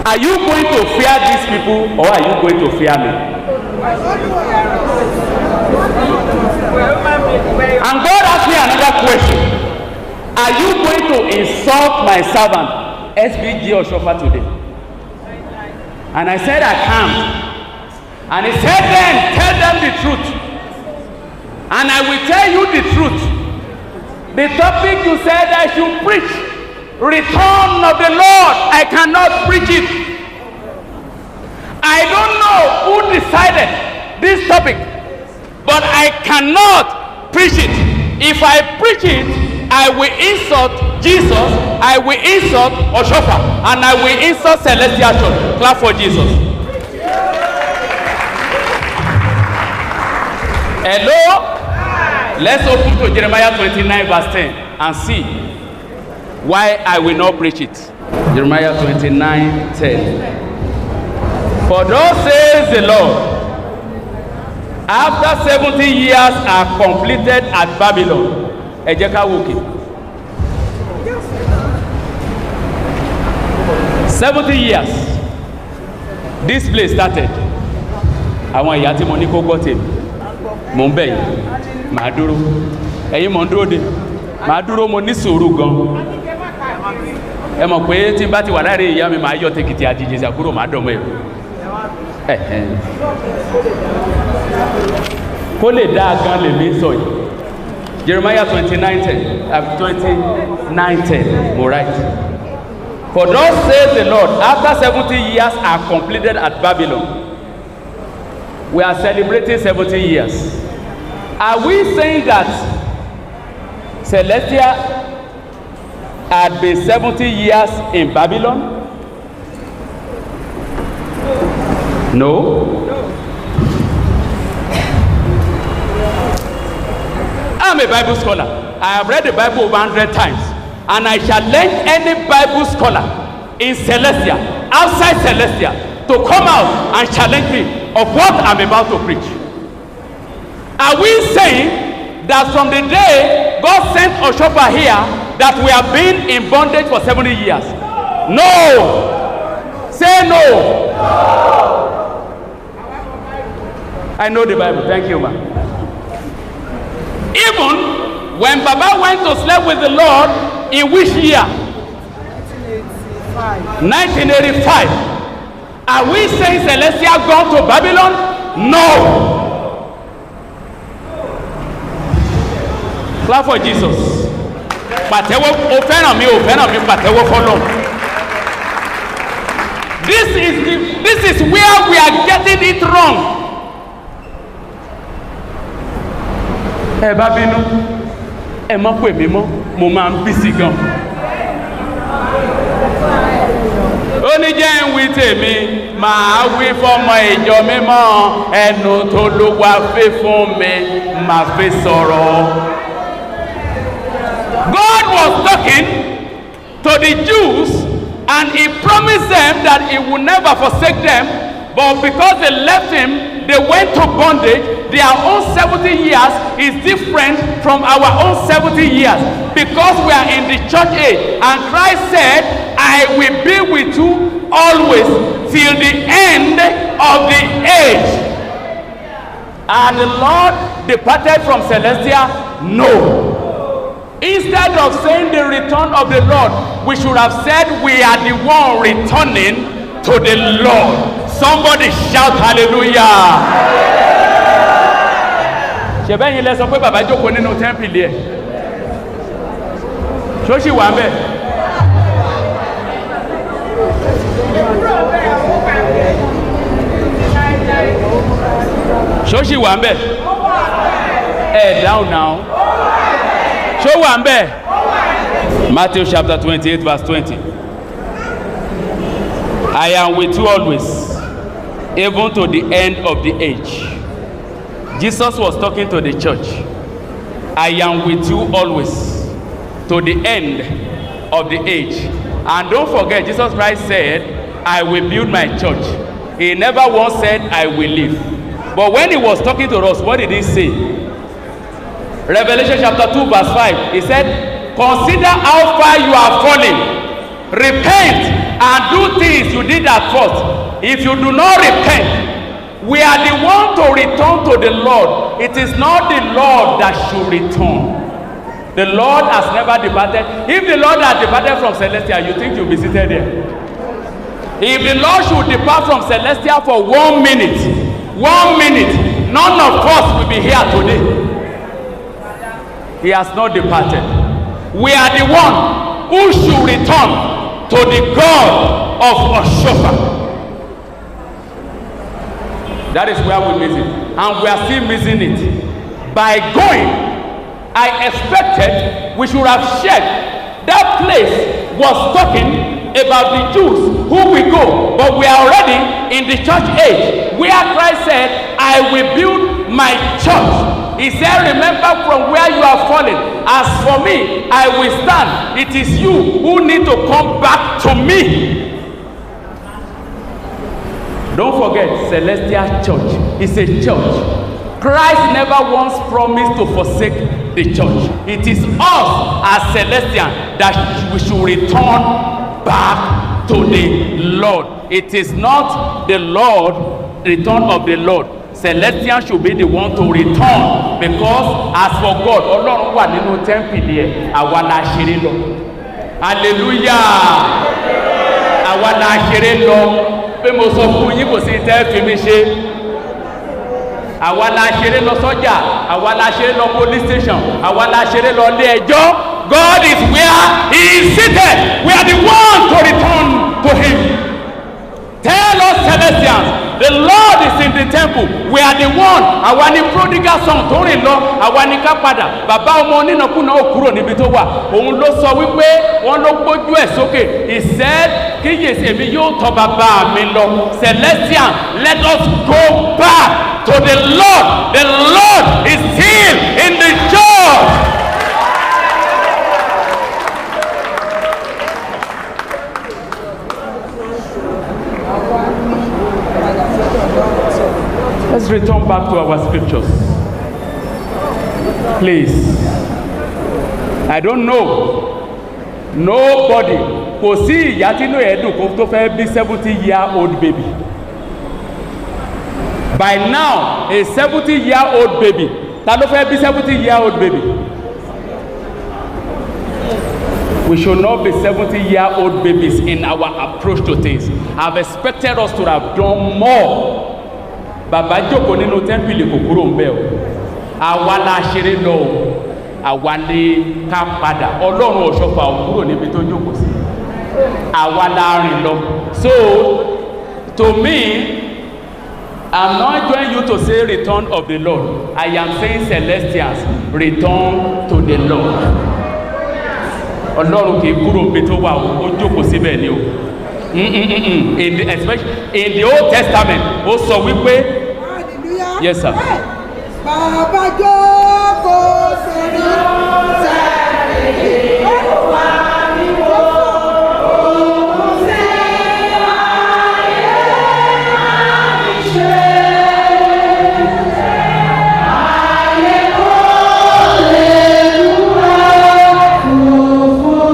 Are you going to fear these people or are you going to fear me? And God asked me another question. Are you going to insult my servant, SBG Oshofa, today? And I said, I can't. And he said, then tell them the truth. And I will tell you the truth. The topic you said I should preach, return of the Lord, I cannot preach it. I don't know who decided this topic, but I cannot preach it. If I preach it, I will insult Jesus, I will insult Oshofa, and I will insult Celestial Church. Clap for Jesus. Hello? Let's open to Jeremiah 29 verse 10 and see why I will not preach it. Jeremiah 29, 10. For thus says the Lord, after 70 years are completed at Babylon. Ejeka Woki. 70 years. This place started. Àwọn ìyá tí mo ní kó gbọ́ tèmi. Mo ń bẹ̀ yín. Màá dúró. Ẹ̀yin mo ń dúró de. Màá dúró mo ní sùúrù gan. Ẹ mọ̀ pé tí n bá ti wà láàrin ìyá mi màá yọ tèkìtì àjèjì àkúrò màá dọ̀mọ́ ẹ̀. Kó lè dá gan lè mí sọ yìí. Jeremiah 29:10. Mo right. For thus says the Lord, after 70 years are completed at Babylon. We are celebrating 70 years. Are we saying that Celestia had been 70 years in Babylon? No. I'm a Bible scholar. I have read the Bible over 100 times. And I challenge any Bible scholar in Celestia, outside Celestia, to come out and challenge me of what I'm about to preach. Are we saying that from the day God sent Oshofa here, that we have been in bondage for 70 years? No. Say no. I know the Bible. Thank you, man. Even when Baba went to sleep with the Lord, in which year? 1985. Are we saying Celestia gone to Babylon? No. Clap for Jesus. Pàtẹ́wọ́ ó fẹ́ràn mi ó fẹ́ràn mi pàtẹ́wọ́ fọ́lọ́. This is where we are getting it wrong. Ẹ bá bínú, ẹ mọ̀ pé mi mọ́, mo máa ń bí sí gan. Ó ní jẹ́ ń wí tèmi, màá wí fọ́mọ ìjọ mímọ́, ẹnu tó ló wá fẹ́ fún mi, màá fi sọ̀rọ̀. God was talking to the Jews and he promised them that he would never forsake them, but because they left him, they went to bondage. Their own 70 years is different from our own 70 years because we are in the church age. And Christ said, I will be with you always till the end of the age. And the Lord departed from Celestia? No. Instead of saying the return of the Lord, we should have said we are the one returning to the Lord. Somebody shout hallelujah. Ṣẹ̀bẹ́yìn lẹ sọ pé bàbá jókòó nínú tẹ́ḿpìlì ẹ̀. Ṣó ṣì wà ńbẹ̀? Ṣó ṣì wà ńbẹ̀? Ẹ down now. Ṣó wà ńbẹ̀? Matthew chapter 28 verse 20. I am with you always, even to the end of the age. Jesus was talking to the church. I am with you always to the end of the age. And don't forget, Jesus Christ said, I will build my church. He never once said, I will leave. But when he was talking to us, what did he say? Revelation chapter 2 verse 5. He said, consider how far you are falling. Repent and do things you did at first, if you do not repent, we are the one to return to the Lord. It is not the Lord that should return. The Lord has never departed. If the Lord has departed from Celestia, you think you'll be seated there? If the Lord should depart from Celestia for 1 minute, none of us will be here today. He has not departed. We are the one who should return to the God of Oshofa. That is where we miss it. And we are still missing it. By going, I expected we should have shared. That place was talking about the Jews who will go. But we are already in the church age where Christ said, I will build my church. He said, remember from where you are fallen. As for me, I will stand. It is you who need to come back to me. Don't forget, Celestial Church is a church. Christ never once promised to forsake the church. It is us as Celestial that we should return back to the Lord. It is not the Lord, return of the Lord. Celestial should be the one to return, because as for God, Ọlọ́run wà nínú temple yẹn, àwa la ṣeré lọ. Hallelujah. Àwa la ṣeré lọ. Pé mo sọ fún yín kò sí tẹ́ fi mi ṣe. Àwa la ṣeré lọ sọ́jà, àwa la ṣeré lọ police station, àwa la ṣeré lọ ilé ẹjọ́. God is where he is seated. We are the one to return to him. Tell us, Celestials, the Lord is in the temple. We are the one. Àwa ni prodigal son tó rìn lọ, àwa ni ká padà. Bàbá ọmọ onínàkúnà ó kúrò níbi tó wà. Òun ló sọ wípé wọ́n ló gbójú ẹ̀ sókè. He said, kíyèsí èmi yóò tọ̀ bàbá mi lọ. Celestial, let us go back to the Lord. The Lord is still in the church. Let's return back to our scriptures. Please. I don't know. Nobody. Kò sí ìyá tí inú ẹ̀ dùn kó tó fẹ́ bí 70-year-old baby. By now, a 70-year-old baby. Ta ló fẹ́ bí 70-year-old baby? We should not be 70-year-old babies in our approach to things. I've expected us to have done more. Bàbá jókòó nínú tẹ́ḿpìlì kò kúrò ń bẹ̀ o. Àwa la ṣeré lọ o. Àwa lè ká padà. Ọlọ́run Ọ̀ṣọ́fà ò kúrò níbi tó jókòó sí. Àwa la rìn lọ. So, to me, I'm not joining you to say return of the Lord. I am saying Celestials, return to the Lord. Ọlọ́run kì í kúrò níbi tó wà o. Ó jókòó síbẹ̀ ni o. Especially in the Old Testament, ó sọ wípé. Yes, sir. Bàbá jókòó sórí sẹ́ẹ̀lì wá ní òun ṣe ayé àìṣe. Ayé kò lè dúró fúnfún.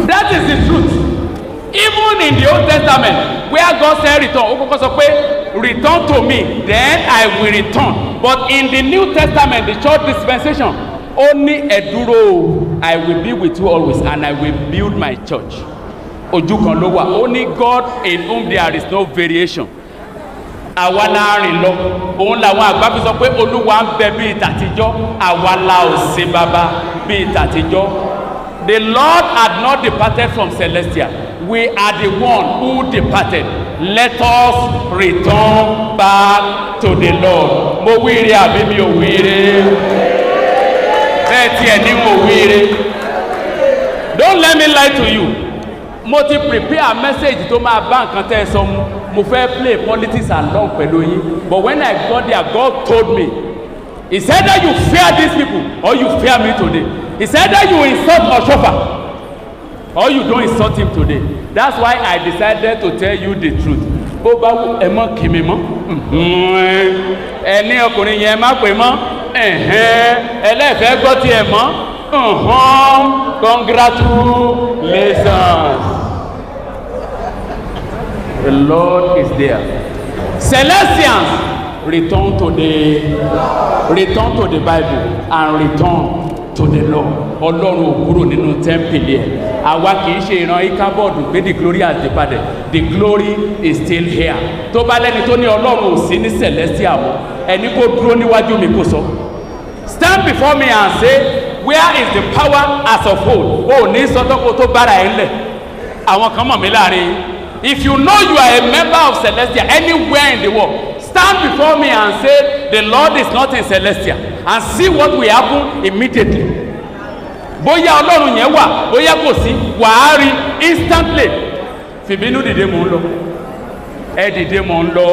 That is the truth. Even in the Old Testament, where God said return, ó kọ́kọ́ sọ pé return to me, then I will return. But in the New Testament, the church dispensation, ó ní ẹ dúró, I will be with you always and I will build my church. Ojú kan ló wà, ó ní God in whom there is no variation. Àwa la rìn lọ, òun làwọn àgbà fi sọ pé Olúwa ń bẹ bí ìtàtijọ́, àwa la ò sí bàbá bí ìtàtijọ́. The Lord had not departed from Celestia. We are the one who departed. Let us return back to the Lord. Mo wíire àbí mi ò wíire? Bẹ́ẹ̀ tiẹ̀ ní mo wíire. Don't let me lie to you. Mo ti prepare a message tó máa bá nǹkan tẹ́ ẹ sọ mu. Mo fẹ́ play politics along pẹ̀lú yín. But when I got there, God told me. He said that you fear these people or you fear me today. He said that you insult Oshofa or you don't insult him today. That's why I decided to tell you the truth. Bó bá wù ẹ mọ́ kì mí mọ́. Ẹni ọkùnrin yẹn má pè mọ́. Ẹlẹ́fẹ̀ẹ́ gbọ́ tiẹ̀ mọ́. Congratulations. The Lord is there. Celestians, return to the Bible and return to the Lord. Ọlọ́run ò kúrò nínú tẹ́ḿpìlì ẹ̀. Àwa kìí ṣe ìran Ichabod pé the glory has departed. The glory is still here. Tó bá lẹ́ni tó ní Ọlọ́run ò sí ní celestial mọ́, ẹni kó dúró níwájú mi kó sọ. Stand before me and say, where is the power as of old? O ní sọ́tọ́kọ tó bára ẹ̀ ńlẹ̀. Àwọn kan mọ̀ mí láàrin. If you know you are a member of celestial anywhere in the world, stand before me and say, the Lord is not in celestial, and see what will happen immediately. Bóyá Ọlọ́run yẹn wà, bóyá kò sí, wàá rí instantly. Fìbínú dìde mò ń lọ. Ẹ dìde mò ń lọ.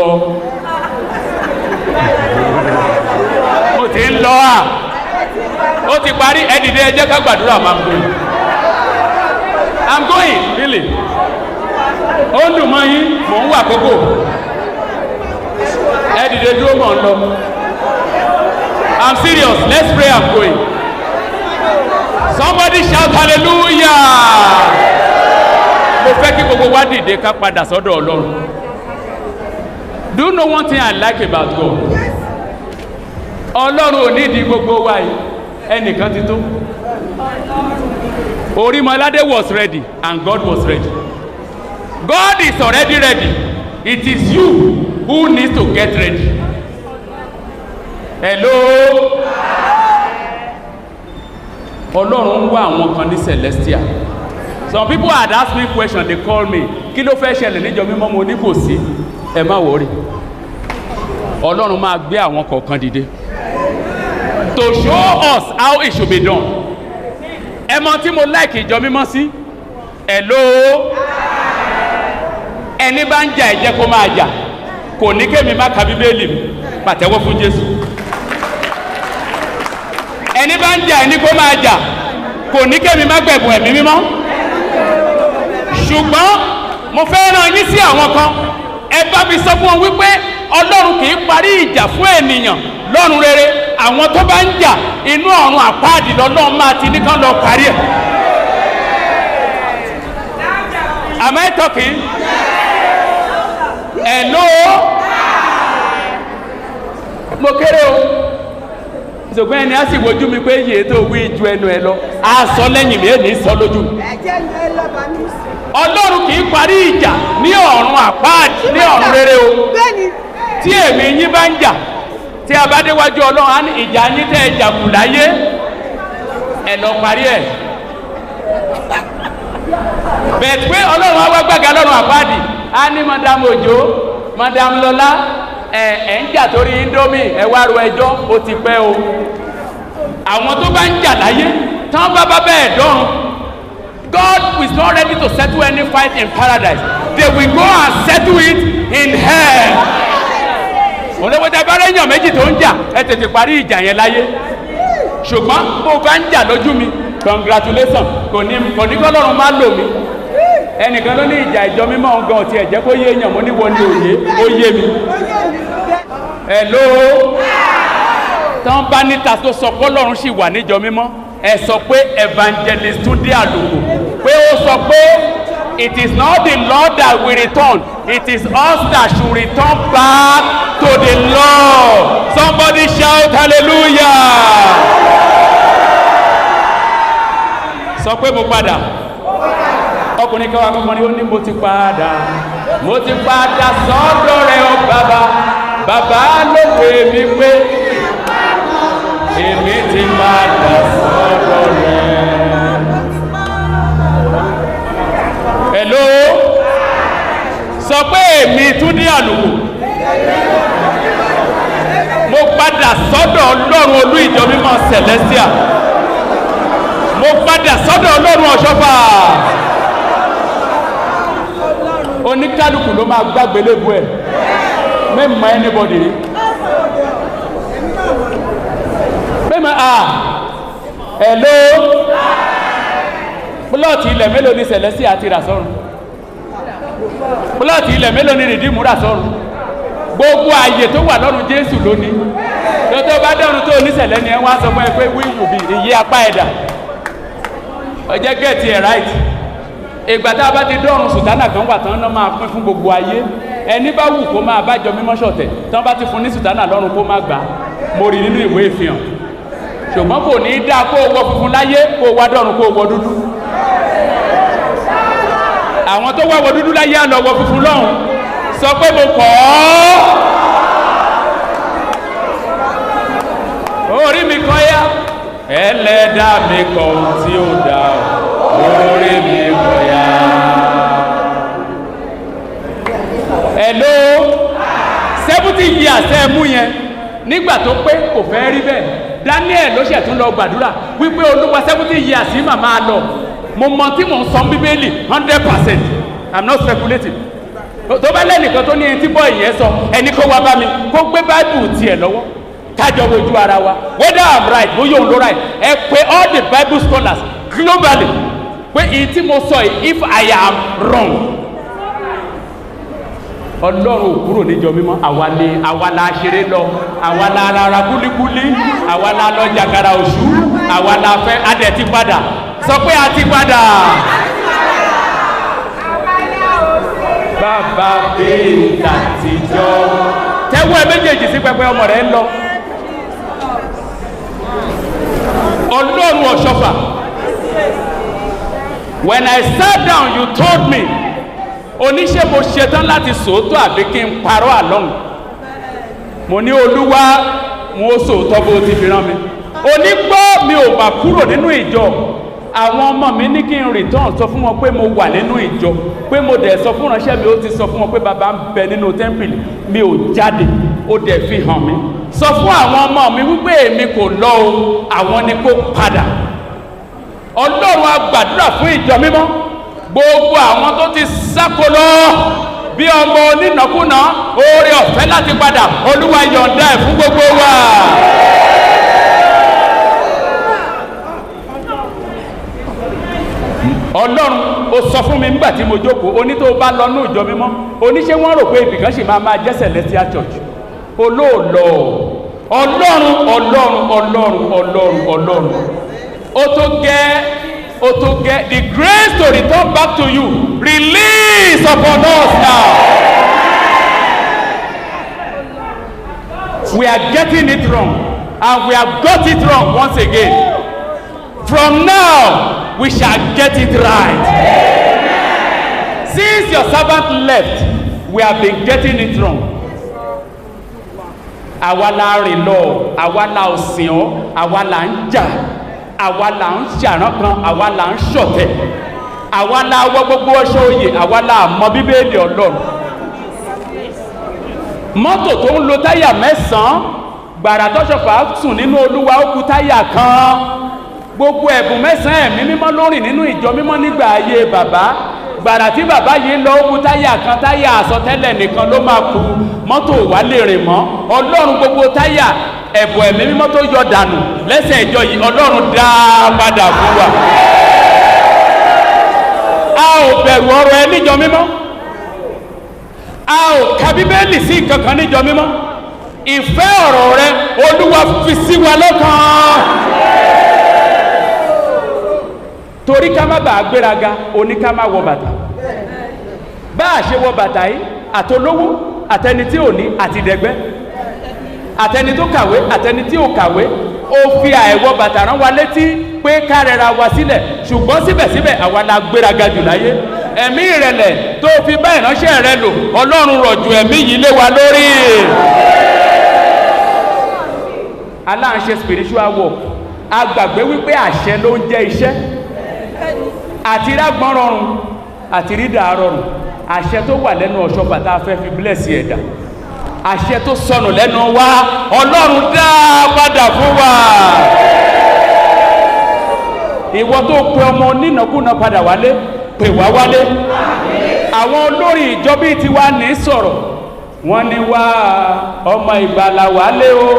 Mo ti ń lọ à. Ó ti parí, ẹ dìde ẹ jẹ́ ká gbàdúrà máa ń gbé. I'm going, really. Ó ń dùn mọ́ yín, mò ń wà kókó. Ẹ dìde dúró mò ń lọ. I'm serious, let's pray, I'm going. Somebody shout hallelujah. Mo fẹ́ kí gbogbo wa dìde ká padà sọ́dọ̀ Ọlọ́run. Do you know one thing I like about God? Ọlọ́run ò ní ìdí gbogbo wa yìí, ẹnìkan ti tó. Orímọládé was ready and God was ready. God is already ready. It is you who needs to get ready. Hello. Ọlọ́run ń wá àwọn kan ní celestial. Some people had asked me question, they call me. Kí ló fẹ́ ṣẹlẹ̀ níjọ mímọ́ mo ní kò sí. Ẹ má worry. Ọlọ́run máa gbé àwọn kọ̀ọ̀kan dìde. To show us how it should be done. Ẹ mọ̀ tí mo like ìjọ mímọ́ sí. Hello. Ẹni bá ń jà ẹ jẹ́ kó máa jà. Kò ní kémi má ka Bíbélì mi. Pàtẹ́wọ́ fún Jésù. Ẹni bá ń jà ẹni kó máa jà. Kò ní kémi má gbẹ̀bùn ẹ̀mí mímọ́. Ṣùgbọ́n mo fẹ́ rán yín sí àwọn kan. Ẹ bá mi sọ fún wọn wípé Ọlọ́run kì í parí ìjà fún ènìyàn lọ́run rere. Àwọn tó bá ń jà inú ọ̀run àpáàdì lọ́lọ́run máa ti ní kán lọ parí ẹ̀. Am I talking? Hello? Mo kéré o. Ṣùgbọ́n ẹni á sì wojú mi pé yèé tó wí ju ẹnu ẹ lọ. A sọ lẹ́yìn mi, èmi sọ lójú mi. Ọlọ́run kì í parí ìjà ní ọ̀run àpáàdì ní ọ̀run rere o. Tí èmi yín bá ń jà, tí a bá déwájú Ọlọ́run á ní ìjà yín tẹ́ ẹ jà kù láyé, ẹ lọ parí ẹ̀. Bẹ̀ẹ̀ pé Ọlọ́run á wá gbàgà lọ́run àpáàdì, á ní Madam Òjó, Madam Lọlá, ẹ̀ ń jà torí Indomie, ẹ wá ro ẹjọ́, ó ti pẹ́ o. Àwọn tó bá ń jà láyé, tán bá bẹ́ẹ̀ dọ́run. God is not ready to settle any fight in paradise. They will go and settle it in hell. Olówótẹ́ bá rẹ́yàn méjì tó ń jà, ẹ tètè parí ìjà yẹn láyé. Ṣùgbọ́n bó bá ń jà lójú mi, congratulations, kò ní kọ́lọ́run má lò mí. Ẹnìkan ló ní ìjà ìjọ mímọ́ ọ̀gá ọ̀tí ẹ̀jẹ̀ kó yé èèyàn, mo ní wọ́n ní òye, ó yé mi. Hello. Tán bá níta tó sọ pé Ọlọ́run sì wà níjọ mímọ́, ẹ sọ pé evangelist Túndé Àlùkò pé ó sọ pé it is not the Lord that will return, it is us that should return back to the Lord. Somebody shout hallelujah. Sọ pé mo padà. Ọkùnrin kan wà kọ́kọ́ ni ó ní mo ti padà sọ́dọ̀ rẹ̀ o bàbá. Bàbá ló pè mí pé èmi ti padà sọ́dọ̀ rẹ̀. Hello. Sọ pé èmi Túndé Àlùkò. Mo padà sọ́dọ̀ Ọlọ́run olú ìjọ mímọ́ Celestial. Mo padà sọ́dọ̀ Ọlọ́run Ọ̀ṣọ́fà. Oníkálùkù ló máa gbàgbé lébu ẹ̀. Mẹ́mọ̀ anybody rí. Mẹ́mọ̀ hello. Plọ́ọ̀tì ilẹ̀ mélòó ni Celestial àti rà sọ́run? Plọ́ọ̀tì ilẹ̀ mélòó ni Rìdíìmù rà sọ́run? Gbogbo ààyè tó wà lọ́run Jésù lónìí. Tó bá dọ́run tó oníṣẹ̀lẹ̀ ni ẹ wá sọ fún ẹ pé wíwù bí iye apá ẹ̀dà. ọjẹ́ gẹ̀ẹ́tì ẹ̀ right ìgbà tá a bá ti dọ́rùn sùtánà kan wà tán náà máa pín fún gbogbo ayé ẹni bá wù kó máa bájọ mímọ́ ṣọ̀tẹ̀ tán bá ti fún ní sùtánà lọ́rùn kó má gbà mo rí nínú ìwé ìfihàn ṣùgbọ́n kò ní í dá kó wọ funfun láyé kó wá dọ́rùn kó wọ dúdú àwọn tó wá wọ dúdú láyé á lọ wọ funfun lọ́rùn sọ pé mo kọ̀ ọ́ orí mi kọ́ yá ẹlẹ́dà mi kọ̀ ohun tí ó dá orí mi kọ̀ yá. Hello 70 years ẹ mú yẹn nígbà tó pé kò fẹ́ rí bẹ́ẹ̀ Daniel ló ṣẹ̀ tún lọ gbàdúrà wípé Olúwa 70 years yìí màmá lọ mo mọ tí mò ń sọ bíbélì 100%. I'm not speculating. Tó bá lẹ́nìkan tó ní ẹni tí bọ́ ìyẹn sọ ẹni kó wá bá mi kó gbé báìbù tiẹ̀ lọ́wọ́ kájọ wojú ara wa whether I'm right bóyá òun ló right ẹ pé all the Bible scholars globally pé èyí tí mo sọ yìí if I am wrong Ọlọ́run ò kúrò níjọ mímọ́ àwa la ṣeré lọ àwa la rárá kúlíkúlí àwa la lọ jàkàrà òṣù àwa la fẹ́ adẹ̀ ti padà sọ pé a ti padà. Bàbá bíi tàtijọ́ tẹ́wọ́ ẹ méjèèjì sí pẹpẹ ọmọ rẹ̀ ń lọ. Ọlọ́run ọ̀ṣọ́fà when I sat down you told me oníṣẹ́ mo ṣetán láti sòótọ́ àbí kí n parọ́ àlọ́hùn mo ní Olúwa mo sòótọ́ bó ti fi rán mi onígbọ́ mi ò bá kúrò nínú ìjọ àwọn ọmọ mi ní kí n return sọ fún wọn pé mo wà nínú ìjọ pé mo dẹ̀ sọ fún ìránṣẹ́ mi ó ti sọ fún wọn pé bàbá ń bẹ nínú tẹ́ḿpìlì mi ò jáde ó dẹ̀ fi hàn mí sọ fún àwọn ọmọ mi wípé èmi kò lọ o àwọn ni kó padà Ọlọ́run á gbàdúrà fún ìjọ mímọ́ gbogbo àwọn tó ti sáko lọ bí ọmọ onínàkúnà oore ọ̀fẹ́ láti padà Olúwa yọ̀ǹda ẹ̀ fún gbogbo wa. Ọlọ́run ó sọ fún mi nígbà tí mo jókòó oní tó bá lọ ní ìjọ mímọ́ oníṣẹ́ wọ́n rò pé ibìkan sì máa jẹ́ Celestial Church olóòlọ́ Ọlọ́run Ọlọ́run Ọlọ́run Ọlọ́run Ọlọ́run ó tó gẹ́ the grace to return back to you release upon us now. We are getting it wrong and we have got it wrong once again. From now we shall get it right. Amen. Since your servant left we have been getting it wrong. Àwa la rìn lọ àwa la ò sìn ọ́ àwa la ń jà àwa là ń ṣàrán kan àwa là ń ṣọ̀tẹ̀ àwa la wọ gbogbo ọṣọ oyè àwa la mọ bíbélì Ọlọ́run mọ́tò tó ń lo táyà 9 gbàrà tọ́ṣọ̀fà sùn nínú Olúwa ó kù táyà kan gbogbo ẹ̀bùn 9 ẹ̀mí mímọ́ ló rìn nínú ìjọ mímọ́ nígbà ayé bàbá gbàrà tí bàbá yìí lọ ó kù táyà kan táyà àsọtẹ́lẹ̀ nìkan ló máa kù mọ́tò wà lè rìn mọ́ Ọlọ́run gbogbo táyà ẹ̀bùn ẹ̀mí mímọ́ tó yọ dànù lẹ́sẹ̀ ìjọ yìí Ọlọ́run dá padà fún wa. A ò bẹ̀rù ọ̀rọ̀ ẹ níjọ mímọ́ a ò ka bíbélì sí kankan níjọ mímọ́ ìfẹ́ ọ̀rọ̀ rẹ Olúwa fi sí wa lọ́kàn torí ká má bàa gbéraga oní ká má wọ bàtà bá a ṣe wọ bàtà yìí àtolówó àtẹni tí ò ní àtìdẹ̀gbẹ́ àtẹni tó kàwé àtẹni tí ò kàwé ó fi àìwọ bàtà rán wa létí pé ká rẹra wa sílẹ̀ ṣùgbọ́n síbẹ̀síbẹ̀ àwa la gbéraga jù láyé ẹ̀mí ìrẹ̀lẹ̀ tó fi bá ìránṣẹ́ rẹ lò Ọlọ́run rọ̀jù ẹ̀mí yìí lé wa lórí. aláǹṣe spiritual work a gbàgbé wípé àṣẹ ló ń jẹ́ iṣẹ́ àti rágbọ́n rọrùn àti rídà rọrùn àṣẹ tó wà lẹ́nu ọ̀ṣọ́ bàtà fẹ́ fi bless ẹ̀dá àṣẹ tó sọnù lẹ́nu wa Ọlọ́run dá padà fún wa. Ìwọ tó pe ọmọ onínàkúnà padà wálé pè wá wálé. Àwọn olórí ìjọ bíi tiwa ní sọ̀rọ̀ wọ́n ní wá ọmọ ìgbàlà wálé o.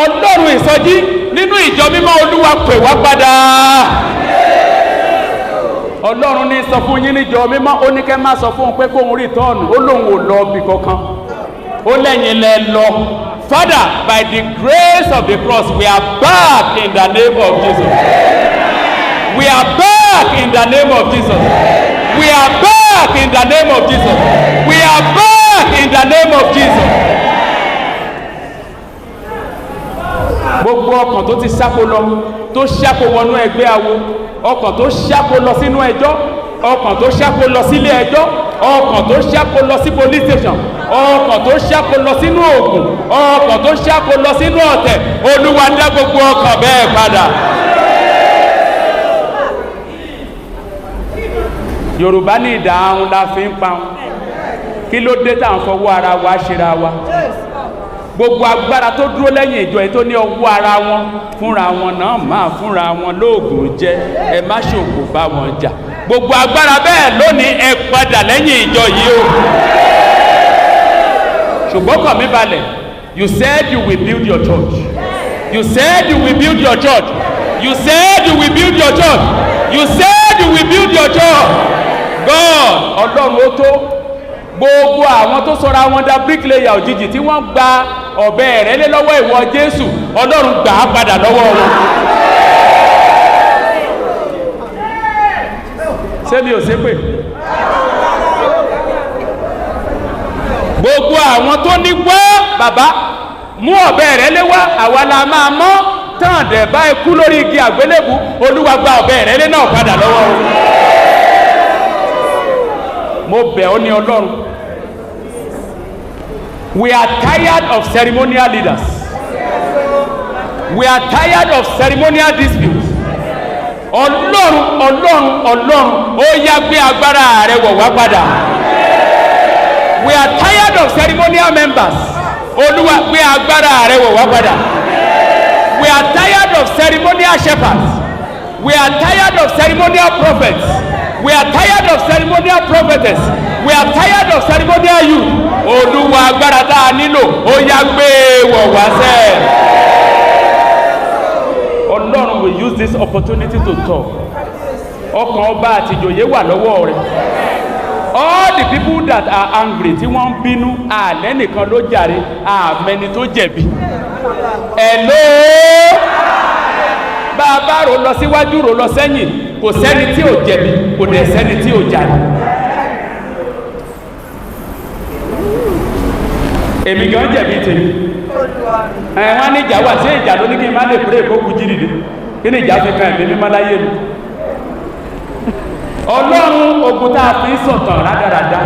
Ọlọ́run ìsọjí nínú ìjọ mímọ́ Olúwa pè wá padà. Ọlọ́run ní sọ fún yín níjọ mímọ́ ó ní kẹ́ má sọ fún un pé kóhun rí tọ́ọ̀nù ó lóun ò lọ bí kankan ó lẹ́yìn lẹ lọ. Father, by the grace of the cross, we are back in the name of Jesus. We are back in the name of Jesus. We are back in the name of Jesus. We are back in the name of Jesus. Gbogbo ọkàn tó ti ṣáko lọ, tó ṣáko wọnú ẹgbẹ́ awo, ọkàn tó ṣáko lọ sínú ẹjọ́, ọkàn tó ṣáko lọ sílé ẹjọ́, ọkàn tó ṣáko lọ sí police station, ọkàn tó ṣáko lọ sínú oògùn, ọkàn tó ṣáko lọ sínú ọ̀tẹ̀, Olúwa dá gbogbo ọkàn bẹ́ẹ̀ padà. Yorùbá ní ìdáhùn la fi ń pa wọn. Kí ló dé tá à ń fọwọ́ ara wa ṣera wa? Gbogbo agbára tó dúró lẹ́yìn ìjọ yìí tó ní ọwọ́ ara wọn fúnra wọn náà máa fúnra wọn lóògùn jẹ, ẹ má ṣògo bá wọn jà. Gbogbo agbára bẹ́ẹ̀ lónìí ẹ padà lẹ́yìn ìjọ yìí o. Ṣùgbọ́n kàn mí balẹ̀, you said you will build your church. You said you will build your church. You said you will build your church. You said you will build your church. God, Ọlọ́run ó tó. Gbogbo àwọn tó sọra wọn dá bricklayer òjijì tí wọ́n gba ọ̀bẹ ìrẹ́lé lọ́wọ́ ìwọ Jésù, Ọlọ́run gbà á padà lọ́wọ́ wọn. Ṣé mi ò ṣépè? Gbogbo àwọn tó ní gbọ́ bàbá mú ọ̀bẹ ìrẹ́lé wá, àwa la máa mọ́ tán dẹ̀ bá ikú lórí igi àgbélébù, Olúwa gba ọ̀bẹ ìrẹ́lé náà padà lọ́wọ́ wọn. Mo bẹ̀ ọ́ ní Ọlọ́run. We are tired of ceremonial leaders. We are tired of ceremonial disputes. Ọlọ́run, ó yá gbé agbára rẹ̀ wọ̀ wá padà. We are tired of ceremonial members. Olúwa gbé agbára rẹ̀ wọ̀ wá padà. We are tired of ceremonial shepherds. We are tired of ceremonial prophets. We are tired of ceremonial prophetess. We are tired of ceremonial youth. Olúwa agbára tá a nílò, ó yá gbé wọ̀ wá sẹ́. Ọlọ́run will use this opportunity to talk. Ọkàn ọba àti ìjòyè wà lọ́wọ́ rẹ̀. All the people that are angry tí wọ́n ń bínú, àlẹ́ nìkan ló jàre, àmẹ́ni tó jẹ̀bi. Hello. Bá a bá rò lọ síwájú rò lọ sẹ́yìn, kò sẹ́ni tí ò jẹ̀bi, kò dẹ̀ sẹ́ni tí ò jàre. Èmi gan jẹ̀bi tèmi. Wọ́n ní ìjà wà sí ìjà ló ní kí n má lè pèrè ìkókù jí dìde. Kí ni ìjà fi kan ẹ̀mí mímọ́ láyé mi? Ọlọ́run ogun tá a fi ń sọ̀tàn rádaràda.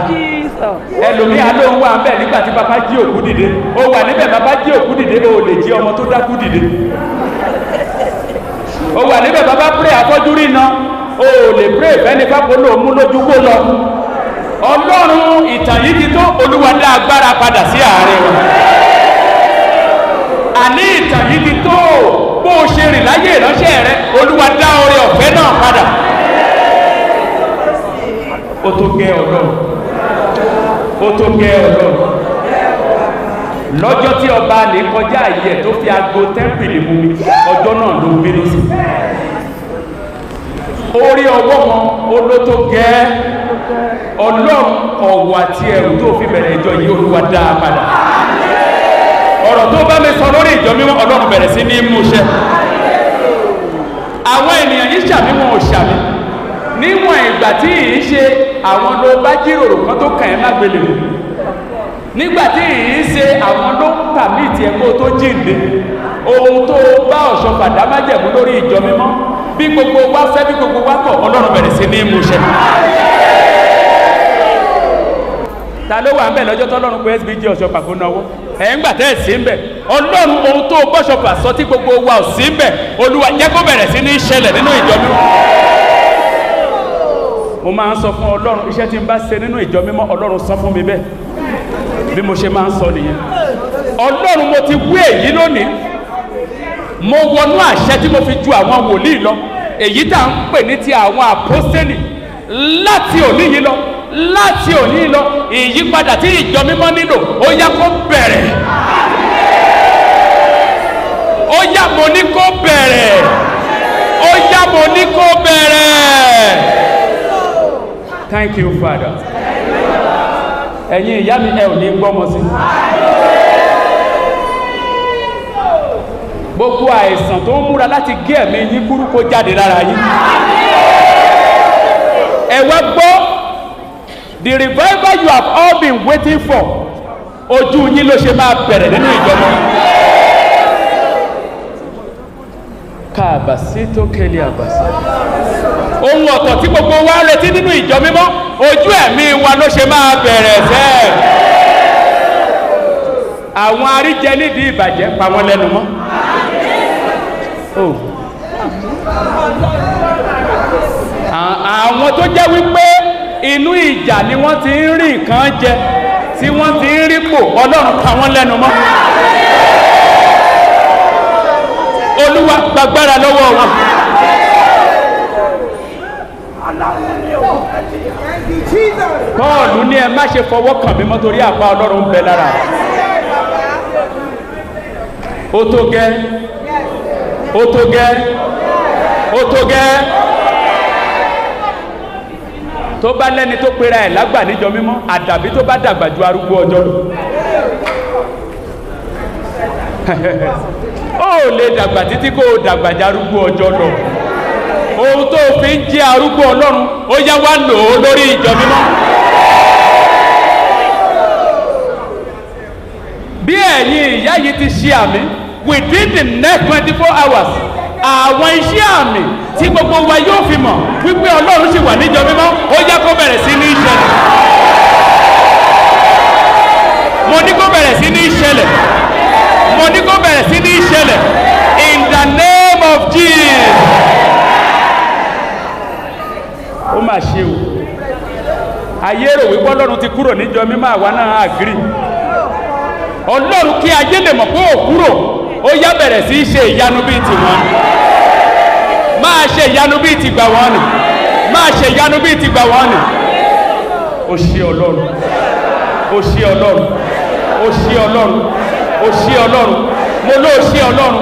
Ẹlòmíà ló ń wà ń bẹ̀ nígbà tí bàbá jí òkú dìde. Ó wà níbẹ̀ bàbá jí òkú dìde, ó lè jí ọmọ tó dákú dìde. Ó wà níbẹ̀ bàbá pray afọ́jú rí iná, ó lè pray fẹ́ni kápò ló mú lójú kó lọ. Ọlọ́run ìtàn yìí ti tó, Olúwa dá agbára padà sí àárín wa. Àní ìtàn yìí ti tó, bó o ṣe rìn láyé ìránṣẹ́ rẹ, Olúwa dá oore ọ̀fẹ́ náà padà. Ó tó gẹ́ Ọlọ́run. Ó tó gẹ́ Ọlọ́run. Lọ́jọ́ tí ọba lè kọjá àyè tó fi aago tẹ́ḿpìlì mú mi, ọjọ́ náà ló bínú sí. Orí ọwọ́ wọn olótó gẹ́. Ọlọ́run ọ̀wọ̀ àti ẹ̀rù tó fi bẹ̀rẹ̀ ìjọ yìí, Olúwa dá a padà. Ọ̀rọ̀ tó bá mi sọ lórí ìjọ mímọ́, Ọlọ́run bẹ̀rẹ̀ sí ní mú iṣẹ́. Àwọn ènìyàn yìí ṣàmì wọn ò ṣàmì. Níwọ̀n ìgbà tí yìí ṣe àwọn ló bá jíròrò kan tó kàn ẹ́ má gbélé mu. Nígbà tí yìí ṣe àwọn ló ń tàbí ìtì ẹ̀kọ́ tó jíǹde. Ohun tó bá ọ̀ṣọ́ fàdá májẹ̀mú lórí ìjọ mímọ́, bí gbogbo wa fẹ́ bí gbogbo wa kọ̀, Ọlọ́run bẹ̀rẹ̀ sí ní mú iṣẹ́. Ta ló wà ń bẹ̀ lọ́jọ́ tọ́lọ́run pé SBG Ọ̀ṣọ́fà kó náwó? Ẹ̀ ń gbà tẹ́ ẹ̀ sí ń bẹ̀. Ọlọ́run ohun tó bọ́ṣọ̀fà sọ tí gbogbo wa ò sí ń bẹ̀, Olúwa jẹ́ kó bẹ̀rẹ̀ sí ní ṣẹlẹ̀ nínú ìjọ mímọ́. Mo máa ń sọ fún Ọlọ́run, iṣẹ́ tí n bá ṣe nínú ìjọ mímọ́, Ọlọ́run sọ fún mi bẹ́ẹ̀. Bí mo ṣe máa ń sọ nìyẹn. Ọlọ́run mo ti wí èyí lónìí. Mo wọnú àṣẹ tí mo fi ju àwọn wòlíì lọ. Èyí tá à ń pè ní ti àwọn àpọ́sítélì. Láti òní yìí lọ, láti òní yìí lọ, ìyípadà tí ìjọ mímọ́ nílò, ó yá kó bẹ̀rẹ̀. Ó yá mo ní kó bẹ̀rẹ̀. Ó yá mo ní kó bẹ̀rẹ̀. Thank you, Father. ẹ̀yin ìyá mi ẹ ò ní gbọ́mọ sí. Gbogbo àìsàn tó ń múra láti gé ẹ̀mí yín kúrú kó jáde lára yín. Ẹ wá gbọ́, the revival you have all been waiting for, ojú yín ló ṣe máa bẹ̀rẹ̀ nínú ìjọba. Káàbàsí tó kélé àbàsí. Ohun ọ̀tọ̀ tí gbogbo wa ń retí nínú ìjọ mímọ́, ojú ẹ̀mí wa ló ṣe máa bẹ̀rẹ̀ sẹ́ẹ̀. Àwọn aríjẹ nídìí ìbàjẹ́ pa wọ́n lẹ́nu mọ́. Àwọn tó jẹ́ wípé inú ìjà ni wọ́n ti ń rí nǹkan jẹ, tí wọ́n ti ń rí pò, Ọlọ́run pa wọ́n lẹ́nu mọ́. Olúwa gbàgbára lọ́wọ́ wọn. Pọ́ọ̀lù ní ẹ má ṣe fọwọ́ kàn mí mọ́ torí àpá Ọlọ́run ń bẹ lára. Ó tó gẹ́, ó tó gẹ́, ó tó gẹ́. Tó bá lẹ́ni tó pera ẹ̀ lágbà níjọ mímọ́, àdàbí tó bá dàgbà ju arúgbó ọjọ́ lọ. Ó lè dàgbà títí kó o dàgbà ju arúgbó ọjọ́ lọ. Ohun tó fi ń jẹ́ arúgbó Ọlọ́run, ó yá wá lò ó lórí ìjọ mímọ́. Bí ẹ̀yin ìyá yìí ti ṣe àmì, within the next 24 hours, àwọn iṣẹ́ àmì tí gbogbo wa yóò fi mọ̀ wípé Ọlọ́run sì wà níjọ mímọ́, ó yá kó bẹ̀rẹ̀ sí ní ìṣẹ̀lẹ̀. Mo ní kó bẹ̀rẹ̀ sí ní ìṣẹ̀lẹ̀. Mo ní kó bẹ̀rẹ̀ sí ní ìṣẹ̀lẹ̀. In the name of Jesus. Ó mà ṣe o. Ayé rò wípé Ọlọ́run ti kúrò níjọ mímọ́, àwa náà àgírí. Ọlọ́run kí ayé lè mọ̀ pé ó kúrò, ó yá bẹ̀rẹ̀ sí í ṣe ìyanu bíi tiwọn. Máa ṣe ìyanu bíi ti gbà wọ́n nì. Máa ṣe ìyanu bíi ti gbà wọ́n nì. Ó ṣe Ọlọ́run. Ó ṣe Ọlọ́run. Ó ṣe Ọlọ́run. Ó ṣe Ọlọ́run. Mo ló ṣe Ọlọ́run.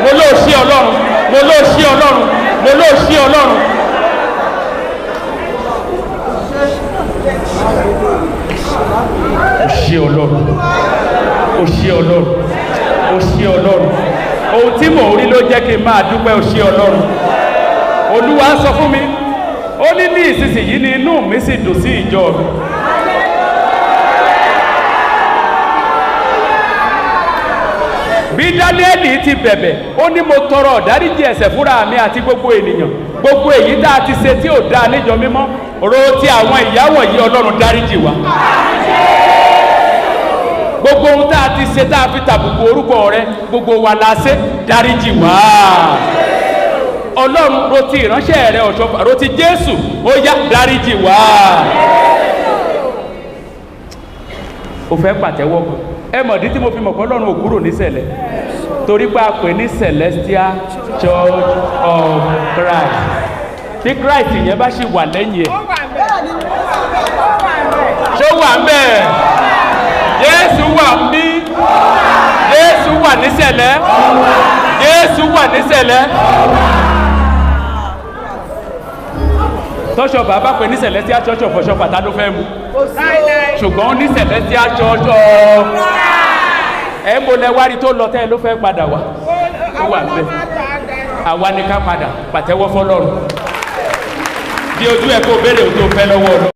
Mo ló ṣe Ọlọ́run. Mo ló ṣe Ọlọ́run. Mo ló ṣe Ọlọ́run. Ó ṣe Ọlọ́run. Ó ṣe Ọlọ́run. Ó ṣe Ọlọ́run. Ohun tí mò ń rí ló jẹ́ kí n máa dúpẹ́. Ó ṣe Ọlọ́run. Olúwa sọ fún mi, ó ní ní ìsinsìnyí ni inú mi sì dùn sí ìjọ mi. Bí Dáníẹ́lì ti bẹ̀bẹ̀, ó ní mo tọrọ ìdáríjì ẹ̀ṣẹ̀ fúnra mi àti gbogbo ènìyàn. Gbogbo èyí tá a ti ṣe tí ò dáa níjọ mímọ́, ro ti àwọn ìyà wọ̀nyí Ọlọ́run dáríjì wa. Gbogbo ohun tá a ti ṣe tá a fi tàbùkù orúkọ rẹ, gbogbo wa la ṣe, dáríjì wá. Ọlọ́run ro ti ìránṣẹ́ rẹ Ọ̀ṣọ́fà, ro ti Jésù, ó yá dáríjì wá. Ó fẹ́ pàtẹ́wọ́ kan. Ẹ mọ̀dí tí mo fi mọ̀ pé Ọlọ́run ò kúrò ní Sẹ̀lẹ̀, torí pé a pè ní Celestial Church of Christ. Tí Christ yẹn bá ṣì wà lẹ́yìn ẹ̀. Ṣó wà ń bẹ̀? Jésù wà ń bí. Jésù wà ní Sẹ̀lẹ̀. Jésù wà ní Sẹ̀lẹ̀. Tọ́ṣọ̀fà bá pè ní Celestial Church of Ọ̀ṣọ́fà, ta ló fẹ́ mu? Ṣùgbọ́n ní Celestial Church of ẹ̀ ń bolẹ̀ wárí tó lọ tẹ́ ló fẹ́ padà wá. Ó wà bẹ́ẹ̀. Àwa ni ká padà pàtẹ́wọ́ fọ́lọ́run. Bí ojú ẹ̀ kó béèrè tó fẹ́ lọ́wọ́ Ọlọ́run.